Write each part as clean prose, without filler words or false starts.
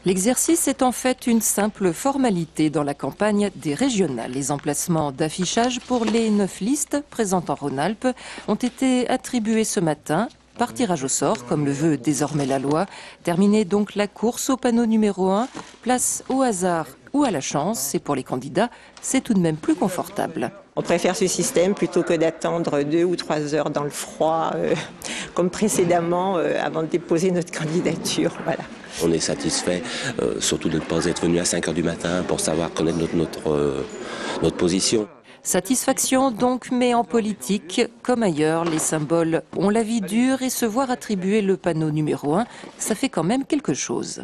L'exercice est en fait une simple formalité dans la campagne des régionales. Les emplacements d'affichage pour les 9 listes présentes en Rhône-Alpes ont été attribués ce matin par tirage au sort, comme le veut désormais la loi. Terminée donc la course au panneau numéro 1, place au hasard ou à la chance. Et pour les candidats, c'est tout de même plus confortable. On préfère ce système plutôt que d'attendre 2 ou 3 heures dans le froid, comme précédemment, avant de déposer notre candidature. Voilà. On est satisfait, surtout de ne pas être venu à 5 heures du matin pour savoir connaître notre position. Satisfaction donc, mais en politique, comme ailleurs, les symboles ont la vie dure et se voir attribuer le panneau numéro 1, ça fait quand même quelque chose.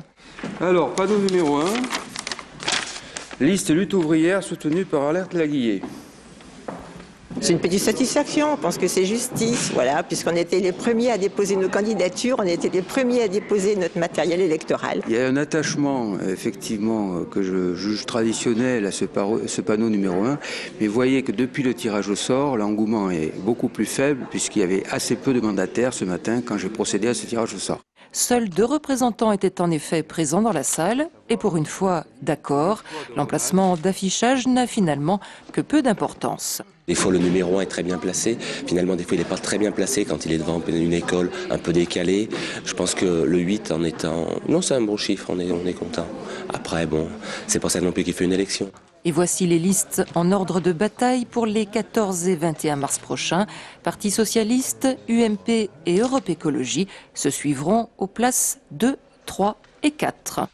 Alors, panneau numéro 1, liste lutte ouvrière soutenue par Alerte Laguiller. C'est une petite satisfaction, on pense que c'est justice, voilà, puisqu'on était les premiers à déposer nos candidatures, on était les premiers à déposer notre matériel électoral. Il y a un attachement, effectivement, que je juge traditionnel à ce panneau numéro 1, mais voyez que depuis le tirage au sort, l'engouement est beaucoup plus faible, puisqu'il y avait assez peu de mandataires ce matin quand j'ai procédé à ce tirage au sort. Seuls 2 représentants étaient en effet présents dans la salle, et pour une fois, d'accord, l'emplacement d'affichage n'a finalement que peu d'importance. Des fois, le numéro 1 est très bien placé. Finalement, des fois, il n'est pas très bien placé quand il est devant une école un peu décalée. Je pense que le 8 en étant... Non, c'est un bon chiffre, on est content. Après, bon, c'est pas ça non plus qui fait une élection. Et voici les listes en ordre de bataille pour les 14 et 21 mars prochains. Parti socialiste, UMP et Europe Écologie se suivront aux places 2, 3 et 4.